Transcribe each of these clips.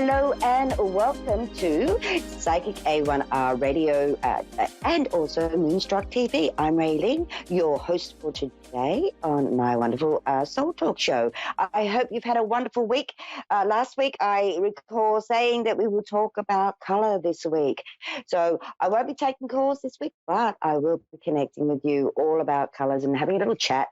Hello and welcome to Psychic A1R Radio and also Moonstruck TV. I'm Rayleen, your host for today on my wonderful Soul Talk show. I hope you've had a wonderful week. Last week I recall saying that we will talk about colour this week. So I won't be taking calls this week, but I will be connecting with you all about colours and having a little chat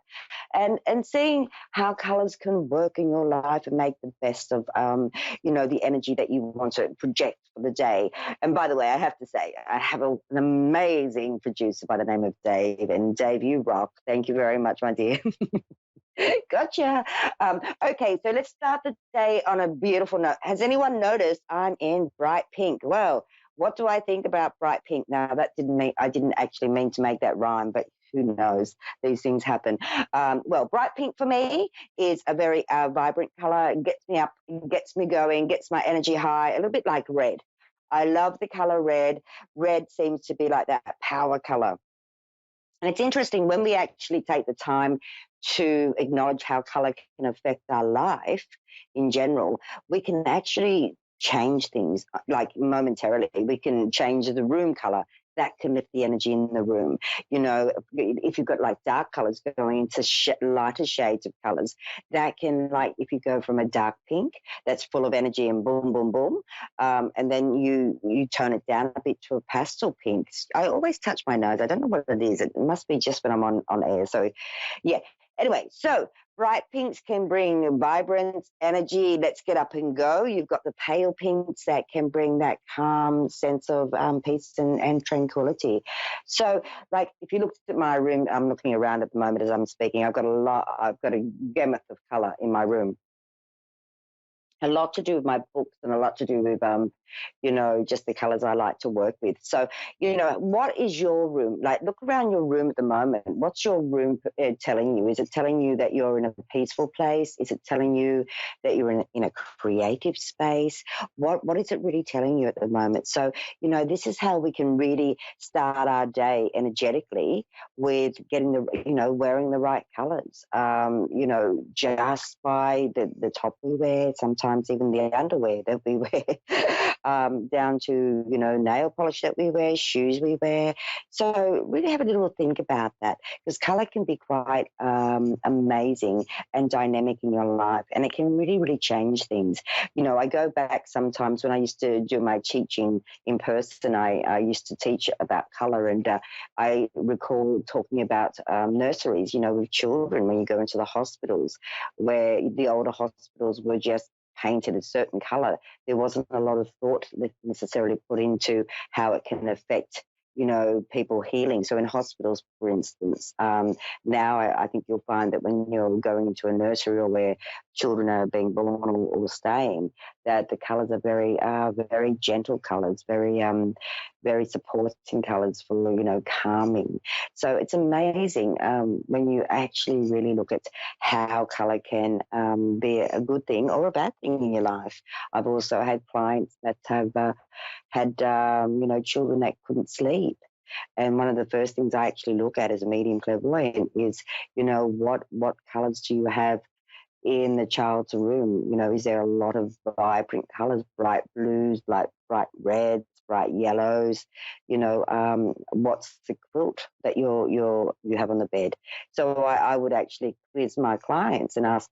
and seeing how colours can work in your life and make the best of, the energy that you want to project for the day. And by the way, I have to say, I have an amazing producer by the name of Dave. And Dave, you rock. Thank you very much, my dear. Gotcha. Okay, so let's start the day on a beautiful note. Has anyone noticed I'm in bright pink? Well, what do I think about bright pink? Now, I didn't actually mean to make that rhyme, but who knows? These things happen. Well, bright pink for me is a very vibrant color. It gets me up, gets me going, gets my energy high, a little bit like red. I love the color red. Red seems to be like that power color. And it's interesting when we actually take the time to acknowledge how color can affect our life in general, we can actually change things like momentarily. We can change the room color. That can lift the energy in the room. You know, if you've got like dark colors going into lighter shades of colors, that can, like, if you go from a dark pink that's full of energy and boom, boom, boom, and then you tone it down a bit to a pastel pink. I always touch my nose. I don't know what it is. It must be just when I'm on air. So, yeah. Anyway, so bright pinks can bring vibrance, energy, let's get up and go. You've got the pale pinks that can bring that calm sense of peace and tranquility. So, like, if you looked at my room, I'm looking around at the moment as I'm speaking, I've got a gamut of colour in my room. A lot to do with my books and a lot to do with, just the colours I like to work with. So, what is your room? Like, look around your room at the moment. What's your room telling you? Is it telling you that you're in a peaceful place? Is it telling you that you're in a creative space? What is it really telling you at the moment? So, this is how we can really start our day energetically with getting wearing the right colours. Just by the top we wear, sometimes even the underwear that we wear, down to, nail polish that we wear, shoes we wear. So really have a little think about that, because colour can be quite amazing and dynamic in your life, and it can really, really change things. I go back sometimes when I used to do my teaching in person, I used to teach about colour, and I recall talking about nurseries, with children when you go into the hospitals, where the older hospitals were just painted a certain colour. There wasn't a lot of thought necessarily put into how it can affect, people healing. So in hospitals, for instance, now I think you'll find that when you're going into a nursery or where children are being born or staying, that the colours are very gentle colours, very supporting colours for, calming. So it's amazing when you actually really look at how colour can be a good thing or a bad thing in your life. I've also had clients that have had, children that couldn't sleep. And one of the first things I actually look at as a medium clairvoyant is, what colours do you have in the child's room? Is there a lot of vibrant colours, bright blues, like bright reds, bright yellows? What's the quilt that you have on the bed? So I would actually quiz my clients and ask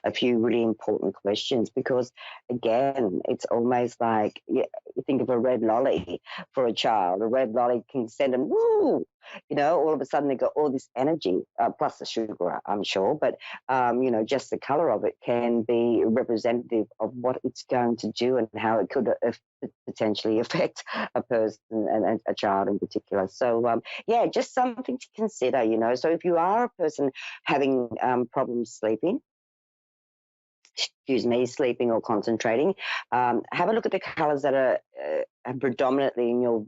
a few really important questions, because again, it's almost like you think of a red lolly for a child. A red lolly can send them woo. All of a sudden they got all this energy, plus the sugar, I'm sure, but just the colour of it can be representative of what it's going to do and how it could potentially affect a person and a child in particular. So, just something to consider, So if you are a person having problems sleeping or concentrating, have a look at the colours that are predominantly in your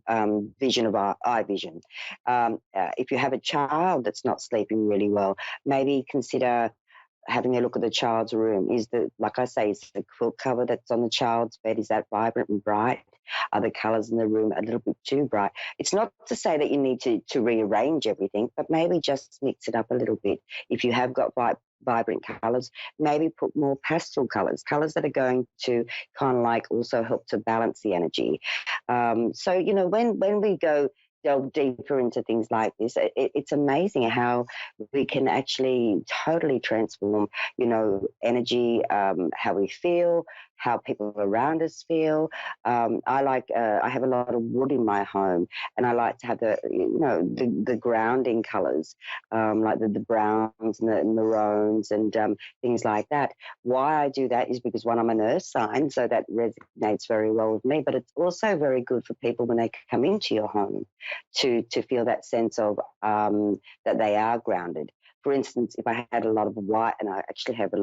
vision of eye vision. If you have a child that's not sleeping really well, maybe consider having a look at the child's room. Is like I say, is the quilt cover that's on the child's bed, is that vibrant and bright? Are the colours in the room a little bit too bright? It's not to say that you need to rearrange everything, but maybe just mix it up a little bit. If you have got vibrant colors, maybe put more pastel colors that are going to kind of like also help to balance the energy. So, when we go delve deeper into things like this, it's amazing how we can actually totally transform, energy, how we feel, how people around us feel. I have a lot of wood in my home, and I like to have the grounding colors, like the browns and the maroons and things like that. Why I do that is because, one, I'm an earth sign, so that resonates very well with me, but it's also very good for people when they come into your home to feel that sense of that they are grounded. For instance, if I had a lot of white, and I actually have a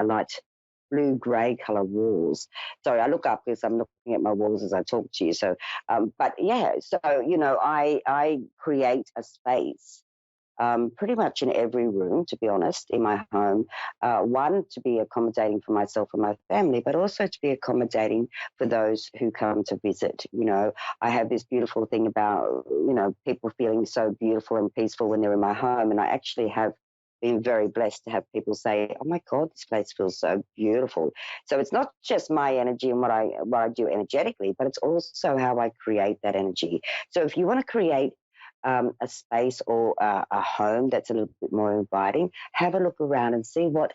light blue grey colour walls. Sorry, I look up because I'm looking at my walls as I talk to you. So, but yeah, so I create a space. Pretty much in every room, to be honest, in my home. One, to be accommodating for myself and my family, but also to be accommodating for those who come to visit. I have this beautiful thing about, people feeling so beautiful and peaceful when they're in my home. And I actually have been very blessed to have people say, "Oh my God, this place feels so beautiful." So it's not just my energy and what I do energetically, but it's also how I create that energy. So if you want to create a space or a home that's a little bit more inviting, have a look around and see what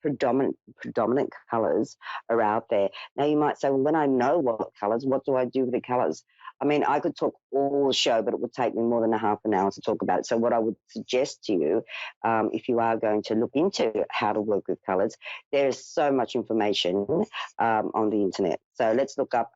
predominant colours are out there. Now you might say, well, when I know what colours, what do I do with the colours? I mean, I could talk all the show, but it would take me more than a half an hour to talk about it. So what I would suggest to you, if you are going to look into how to work with colours, there's so much information on the internet. So let's look up,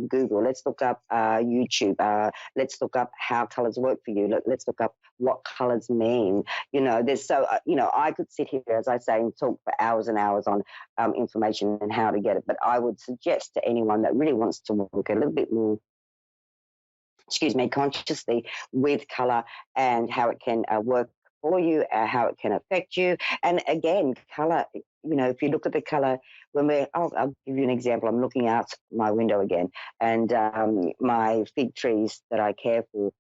Google, let's look up YouTube, let's look up how colours work for you, let's look up what colours mean. There's I could sit here, as I say, and talk for hours and hours on information and how to get it, but I would suggest to anyone that really wants to work a little bit more, consciously with colour and how it can work for you, how it can affect you. And again, colour, if you look at the colour, I'll give you an example. I'm looking out my window again, and my fig trees that I care for,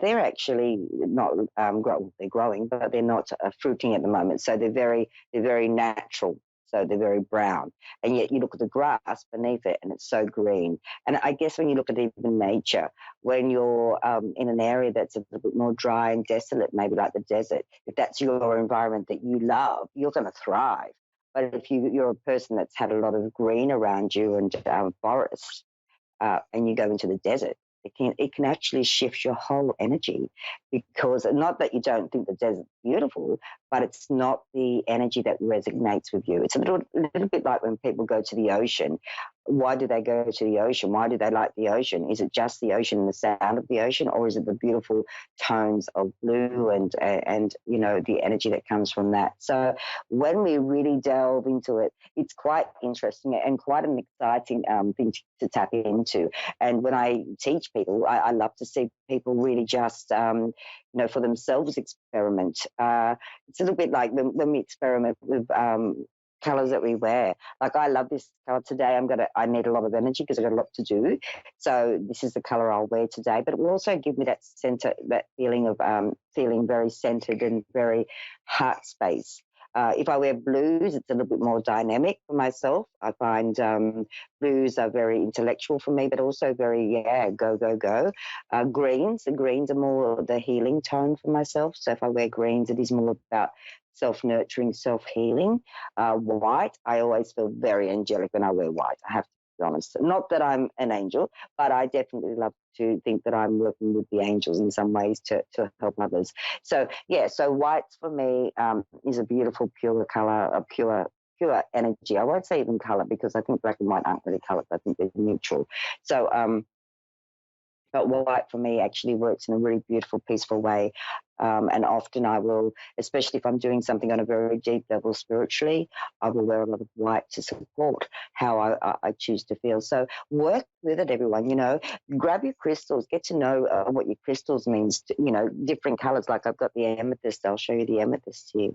they're actually not they're growing, but they're not fruiting at the moment. So they're very natural. So they're very brown, and yet you look at the grass beneath it, and it's so green. And I guess when you look at even nature, when you're in an area that's a little bit more dry and desolate, maybe like the desert, if that's your environment that you love, you're going to thrive. But if you're a person that's had a lot of green around you and forests, and you go into the desert, it can actually shift your whole energy, because not that you don't think the desert's beautiful, but it's not the energy that resonates with you. It's a little bit like when people go to the ocean. Why do they go to the ocean? Why do they like the ocean? Is it just the ocean and the sound of the ocean, or is it the beautiful tones of blue and the energy that comes from that? So when we really delve into it, it's quite interesting and quite an exciting thing to tap into. And when I teach people, I love to see people really just for themselves experiment. It's a little bit like when we experiment with colors that we wear. Like, I love this color today. I need a lot of energy because I've got a lot to do. So this is the color I'll wear today. But it will also give me that feeling of feeling very centered and very heart space. If I wear blues, it's a little bit more dynamic for myself. I find blues are very intellectual for me, but also very, go, go, go. The greens are more the healing tone for myself. So if I wear greens, it is more about self-nurturing, self-healing. White, I always feel very angelic when I wear white. I have to be honest. Not that I'm an angel, but I definitely love to think that I'm working with the angels in some ways to help others. So, so white for me is a beautiful, pure color, a pure energy. I won't say even color, because I think black and white aren't really colors. I think they're neutral. So, but white for me actually works in a really beautiful, peaceful way. And often I will, especially if I'm doing something on a very deep level spiritually, I will wear a lot of white to support how I choose to feel. So work with it, everyone. Grab your crystals, get to know what your crystals means. Different colors. Like I've got the amethyst. I'll show you the amethyst here.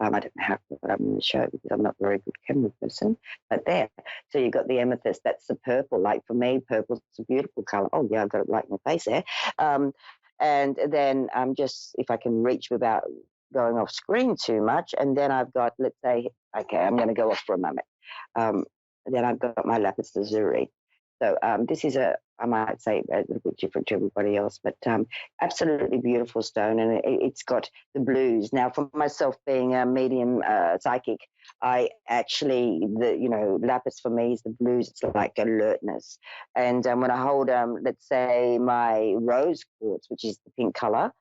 I don't know what I'm going to show, because I'm not a very good camera person, but there. So you've got the amethyst. That's the purple. Like for me, purple's a beautiful color. Oh yeah, I've got it right in the face there. And then just if I can reach without going off screen too much. And then I've got, let's say, okay, I'm going to go off for a moment. Um, then I've got my lapis lazuli. So this is I might say, a little bit different to everybody else, but absolutely beautiful stone, and it's got the blues. Now, for myself, being a medium psychic, I actually, lapis for me is the blues. It's like alertness. And when I hold, let's say, my rose quartz, which is the pink color,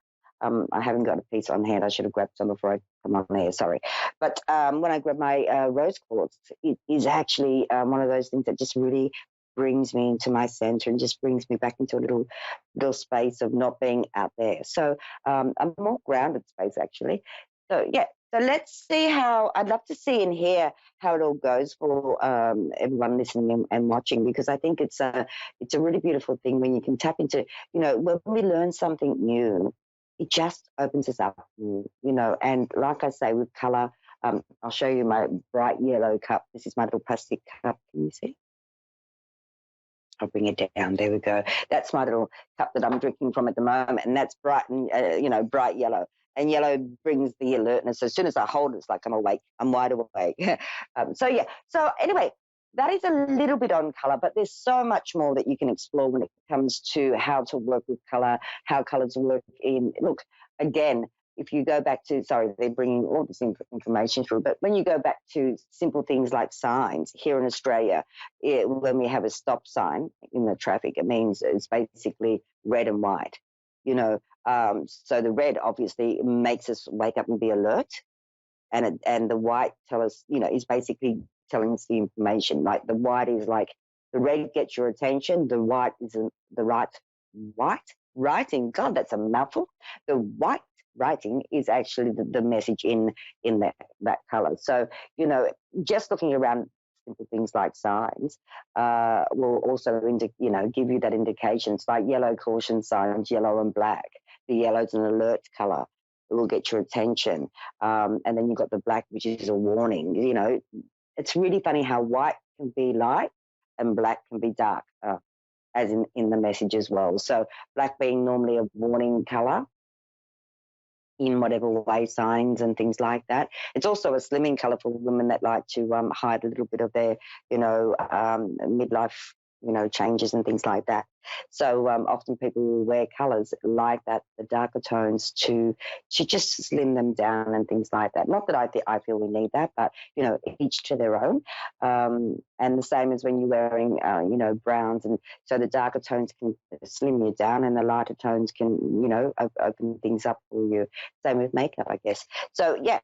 I haven't got a piece on hand. I should have grabbed some before I come on there. Sorry. But when I grab my rose quartz, it is actually one of those things that just really brings me into my center and just brings me back into a little space of not being out there. So a more grounded space, actually. So, yeah. So let's see how, I'd love to see and hear how it all goes for everyone listening and watching, because I think it's a really beautiful thing when you can tap into, when we learn something new, it just opens us up, and like I say, with color, I'll show you my bright yellow cup. This is my little plastic cup. Can you see? I'll bring it down. There we go. That's my little cup that I'm drinking from at the moment, and that's bright and bright yellow. And yellow brings the alertness. As soon as I hold it, it's like I'm awake. I'm wide awake. So anyway, that is a little bit on color, but there's so much more that you can explore when it comes to how to work with color, how colors work in. Look, again, if you go back to, sorry, they're bringing all this information through, but when you go back to simple things like signs here in Australia, when we have a stop sign in the traffic, it means it's basically red and white, so the red obviously makes us wake up and be alert, and the white tell us, is basically telling us the information. Like the white is like, the red gets your attention, the white is the white writing. God, that's a mouthful. The white writing is actually the message in that color. So, just looking around simple things like signs will also give you that indication. It's like yellow caution signs, yellow and black. The yellow's an alert color. It will get your attention. And then you've got the black, which is a warning. It's really funny how white can be light and black can be dark, as in the message as well. So black being normally a warning color in whatever way, signs and things like that. It's also a slimming color for women that like to hide a little bit of their, midlife, changes and things like that. So often people will wear colors like that, the darker tones, to just slim them down and things like that. Not that I feel we need that, but each to their own. And the same as when you're wearing browns, and so the darker tones can slim you down and the lighter tones can open things up for you. Same with makeup, I guess. So yeah,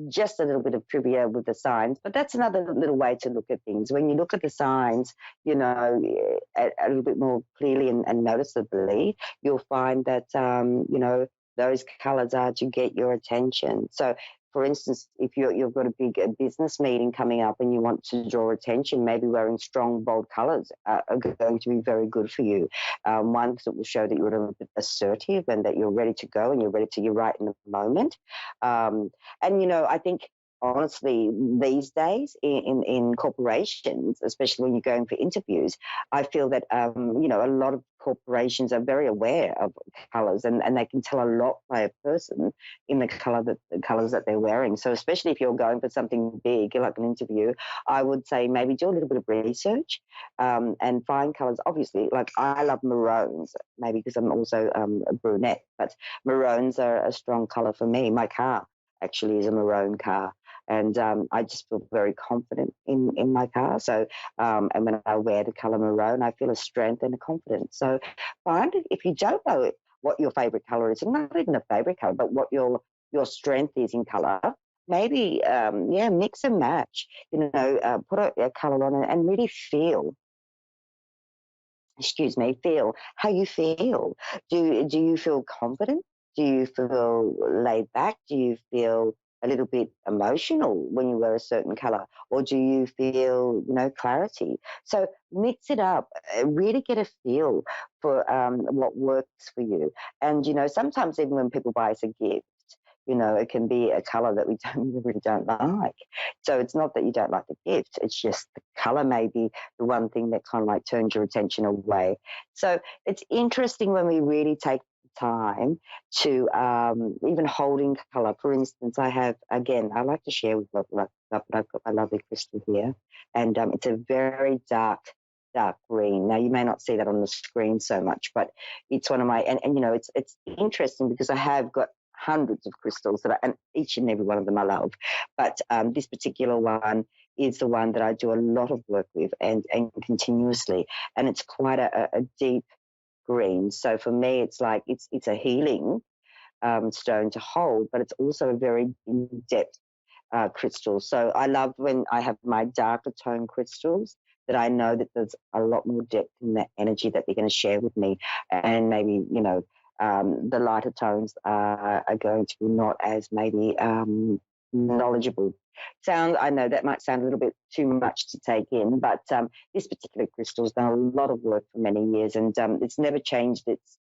just a little bit of trivia with the signs, but that's another little way to look at things. When you look at the signs, a little bit more clearly and noticeably, you'll find that, those colors are to get your attention. So, for instance, if you've got a big business meeting coming up and you want to draw attention, maybe wearing strong, bold colors are going to be very good for you. One, because it will show that you're a little bit assertive and that you're ready to go and you're right in the moment. And, I think, honestly, these days in corporations, especially when you're going for interviews, I feel that, a lot of corporations are very aware of colors, and they can tell a lot by a person in the colors that they're wearing. So especially if you're going for something big, like an interview, I would say maybe do a little bit of research and find colors. Obviously, like I love maroons, maybe because I'm also a brunette, but maroons are a strong color for me. My car actually is a maroon car. And I just feel very confident in my car. So, and when I wear the color maroon, I feel a strength and a confidence. So find it, if you don't know what your favorite color is, and not even a favorite color, but what your strength is in color, maybe, mix and match, put a color on it and really feel how you feel. Do you feel confident? Do you feel laid back? Do you feel a little bit emotional when you wear a certain color? Or do you feel, clarity? So mix it up, really get a feel for what works for you. And, sometimes even when people buy us a gift, it can be a color that we really don't like. So it's not that you don't like the gift, it's just the color may be the one thing that kind of like turns your attention away. So it's interesting when we really take time to even holding color. For instance, I have, again, I like to share with I've got my lovely crystal here, and it's a very dark green. Now, you may not see that on the screen so much, but it's one of my, and it's interesting because I have got hundreds of crystals and each and every one of them I love. But this particular one is the one that I do a lot of work with and continuously. And it's quite a deep green. So for me, it's like it's a healing stone to hold, but it's also a very in-depth crystal. So I love when I have my darker tone crystals that I know that there's a lot more depth in that energy that they're going to share with me. And maybe, the lighter tones are going to be not as maybe knowledgeable. I know that might sound a little bit too much to take in, but this particular crystal's done a lot of work for many years, and it's never changed its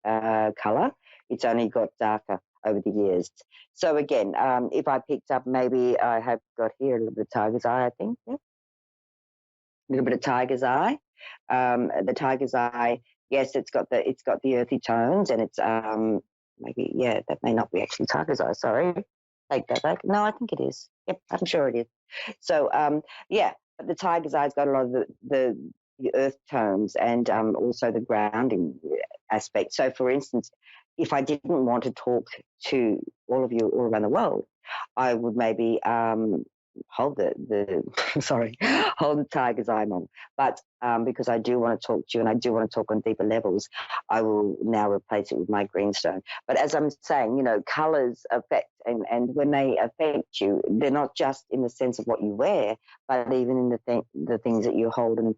color. It's only got darker over the years. So again, if I picked up, maybe I have got here a little bit of tiger's eye, I think. Yeah. A little bit of tiger's eye. The tiger's eye, yes, it's got the earthy tones, and it's maybe, yeah, that may not be actually tiger's eye. Sorry, take that back. No, I think it is. Yep, I'm sure it is. So yeah, but the tiger's eye's got a lot of the earth tones and also the grounding aspect. So, for instance, if I didn't want to talk to all of you all around the world, I would maybe hold the sorry, hold the tiger's eye on. But because I do want to talk to you and I do want to talk on deeper levels, I will now replace it with my greenstone. But as I'm saying, colors affect, and when they affect you, they're not just in the sense of what you wear, but even in the things that you hold and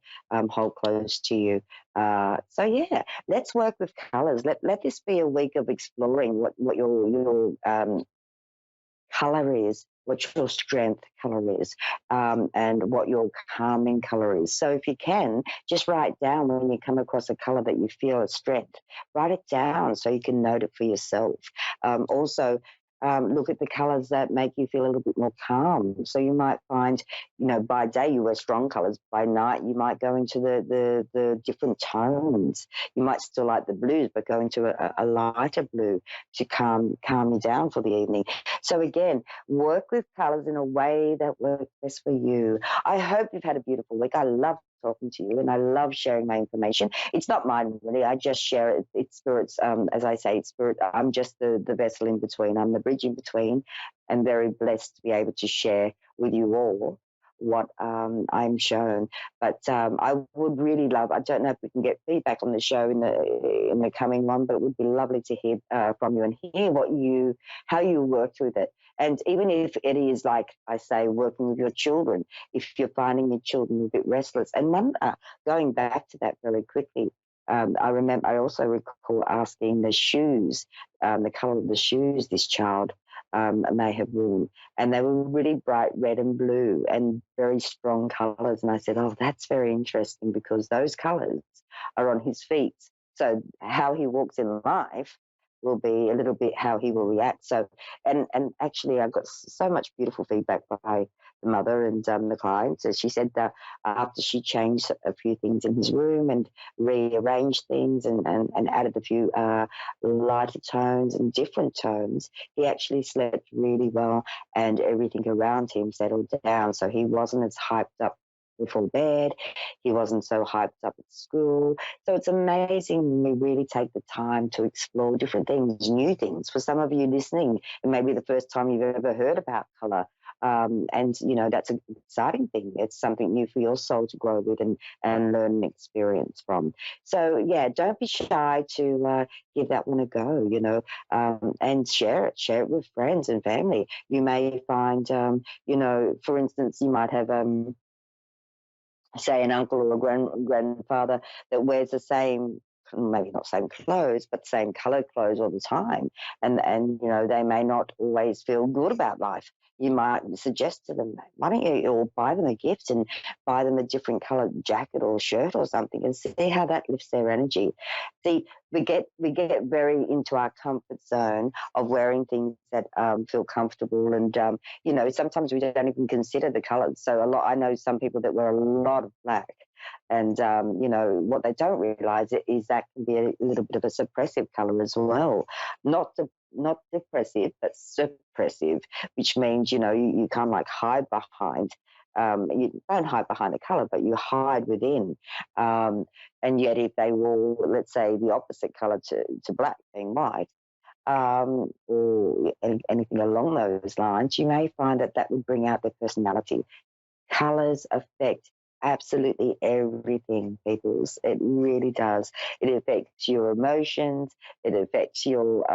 hold close to you. So yeah, let's work with colors. Let this be a week of exploring what your color is, what your strength color is, and what your calming color is. So if you can, just write down when you come across a color that you feel a strength, write it down so you can note it for yourself. Also, look at the colors that make you feel a little bit more calm. So you might find, by day you wear strong colors. By night you might go into the different tones. You might still like the blues, but go into a lighter blue to calm you down for the evening. So again, work with colors in a way that works best for you. I hope you've had a beautiful week. I love talking to you and I love sharing my information. It's not mine really, I just share it. It's spirit's, as I say, it's spirit. I'm just the vessel in between. I'm the bridge in between, and very blessed to be able to share with you all what I'm shown. But I would really love, I don't know if we can get feedback on the show in the coming one, but it would be lovely to hear from you and hear how you worked with it. And even if it is, like I say, working with your children, if you're finding your children a bit restless. And going back to that very quickly, I also recall asking the shoes, the color of the shoes this child may have worn, and they were really bright red and blue and very strong colors. And I said, oh, that's very interesting because those colors are on his feet. So how he walks in life will be a little bit how he will react. So, and actually I got so much beautiful feedback by the mother and the client. So she said that after she changed a few things in his room and rearranged things and added a few lighter tones and different tones, he actually slept really well and everything around him settled down. So he wasn't as hyped up before bed. He wasn't so hyped up at school. So it's amazing when we really take the time to explore different things, new things. For some of you listening, it may be the first time you've ever heard about colour. And, that's an exciting thing. It's something new for your soul to grow with and learn and experience from. So, yeah, don't be shy to give that one a go, and share it. Share it with friends and family. You may find, for instance, you might have say an uncle or a grandfather that wears the same, maybe not same clothes, but same coloured clothes all the time. And they may not always feel good about life. You might suggest to them, why don't you, or buy them a gift and buy them a different coloured jacket or shirt or something and see how that lifts their energy. See, we get very into our comfort zone of wearing things that feel comfortable, and sometimes we don't even consider the colours. So I know some people that wear a lot of black, And, what they don't realize is that can be a little bit of a suppressive color as well. Not depressive, but suppressive, which means, you can't like hide behind. You don't hide behind the color, but you hide within. Um, and yet, if they wore, let's say, the opposite color to black, being white, or anything along those lines, you may find that that would bring out their personality. Colors affect absolutely everything, peoples. It really does. It affects your emotions. It affects your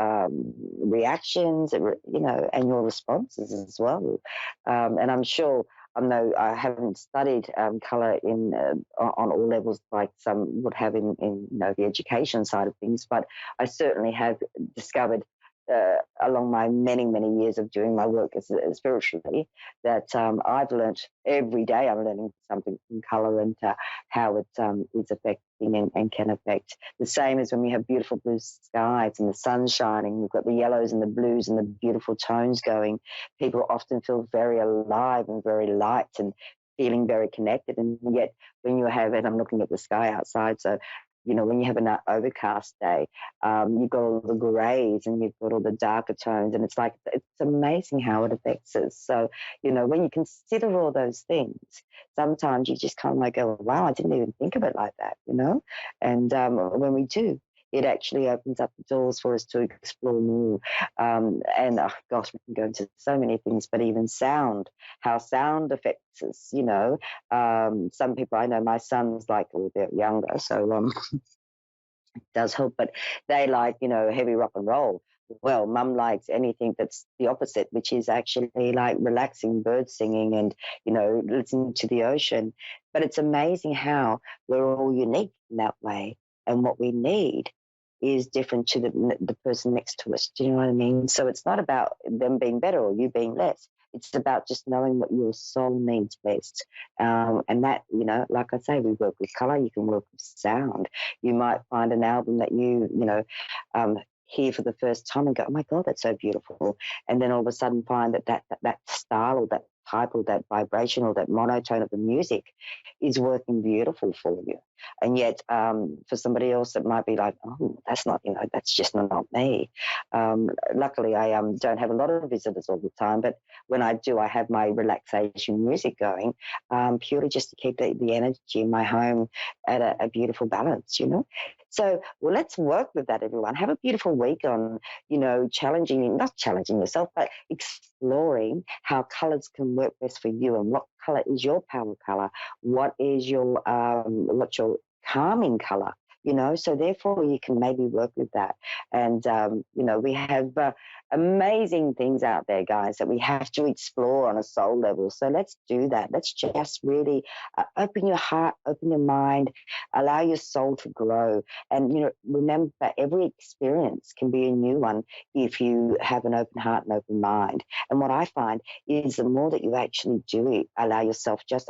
reactions, and your responses as well. And I'm sure, I know I haven't studied color on all levels like some would have in the education side of things, but I certainly have discovered along my many years of doing my work spiritually, that I've learnt every day. I'm learning something from colour and how it is affecting and can affect. The same as when we have beautiful blue skies and the sun shining, we've got the yellows and the blues and the beautiful tones going. People often feel very alive and very light and feeling very connected. And yet when you have, and I'm looking at the sky outside, so when you have an overcast day, you've got all the greys and you've got all the darker tones, and it's amazing how it affects us. So, when you consider all those things, sometimes you just kind of like go, wow, I didn't even think of it like that, And when we do, it actually opens up the doors for us to explore more. And gosh, we can go into so many things, but even sound, how sound affects us, some people, I know my son's like a little bit younger, so it does help, but they like, heavy rock and roll. Well, mum likes anything that's the opposite, which is actually like relaxing, bird singing and, listening to the ocean. But it's amazing how we're all unique in that way. And what we need is different to the person next to us. Do you know what I mean? So it's not about them being better or you being less. It's about just knowing what your soul needs best. And that, like I say, we work with color, you can work with sound. You might find an album that hear for the first time and go, oh my God, that's so beautiful. And then all of a sudden find that style or that type or that vibration or that monotone of the music is working beautiful for you. And yet for somebody else, it might be like, oh, that's not, that's just not me. Luckily, I don't have a lot of visitors all the time, but when I do, I have my relaxation music going, purely just to keep the energy in my home at a beautiful balance, So, well, let's work with that, everyone. Have a beautiful week on, not challenging yourself, but exploring how colours can work best for you and what colour is your power colour, what is your what's your calming colour, so therefore you can maybe work with that. And, we have amazing things out there, guys, that we have to explore on a soul level. So let's do that. Let's just really open your heart, open your mind, allow your soul to grow. And, remember, every experience can be a new one if you have an open heart and open mind. And what I find is the more that you actually do it, allow yourself just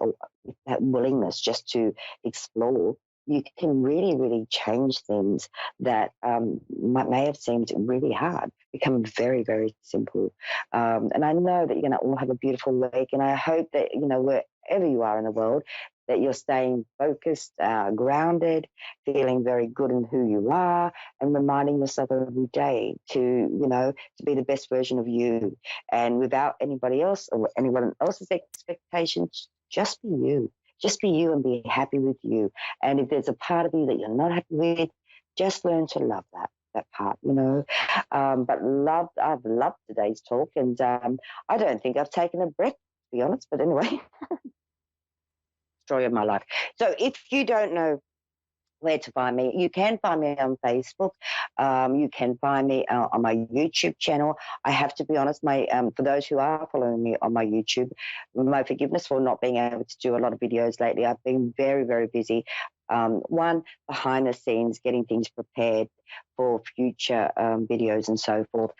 that willingness just to explore, you can really, really change things that may have seemed really hard, become very, very simple. And I know that you're going to all have a beautiful week, and I hope that, wherever you are in the world, that you're staying focused, grounded, feeling very good in who you are, and reminding yourself every day to be the best version of you, and without anybody else or anyone else's expectations, just be you. Just be you and be happy with you. And if there's a part of you that you're not happy with, just learn to love that part, But I've loved today's talk, and I don't think I've taken a breath, to be honest. But anyway, story of my life. So if you don't know where to find me, you can find me on Facebook. You can find me on my YouTube channel. I have to be honest, for those who are following me on my YouTube, my forgiveness for not being able to do a lot of videos lately. I've been very, very busy. One, behind the scenes, getting things prepared for future videos and so forth.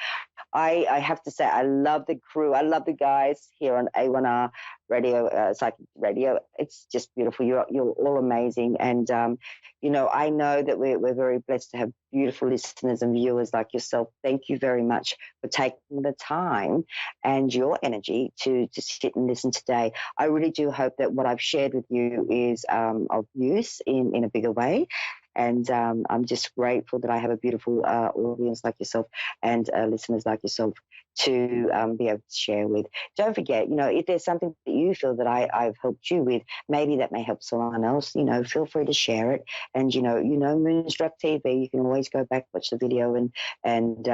I have to say, I love the crew. I love the guys here on A1R Radio, Psychic Radio. It's just beautiful. You're all amazing. And, I know that we're very blessed to have beautiful listeners and viewers like yourself. Thank you very much for taking the time and your energy to sit and listen today. I really do hope that what I've shared with you is of use in a bigger way. And I'm just grateful that I have a beautiful audience like yourself and listeners like yourself to be able to share with. Don't forget, if there's something that you feel that I've helped you with, maybe that may help someone else, feel free to share it. And, Moonstruck TV, you can always go back, watch the video and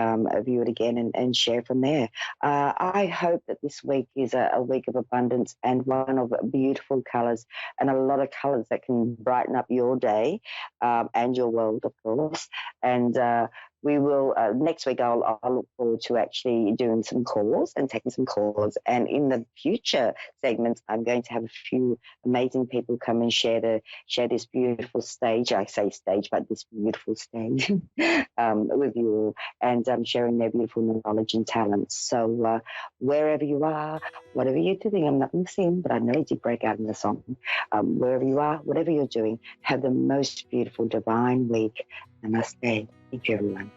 view it again and share from there. I hope that this week is a week of abundance and one of beautiful colours and a lot of colours that can brighten up your day and your world, of course. And we will, next week, I'll look forward to actually doing some calls and taking some calls. And in the future segments, I'm going to have a few amazing people come and share this beautiful stage. I say stage, but this beautiful stage with you all, and sharing their beautiful knowledge and talents. So wherever you are, whatever you're doing, I'm not going to sing, but I know you did break out in the song. Wherever you are, whatever you're doing, have the most beautiful divine week. Namaste. Thank you, everyone.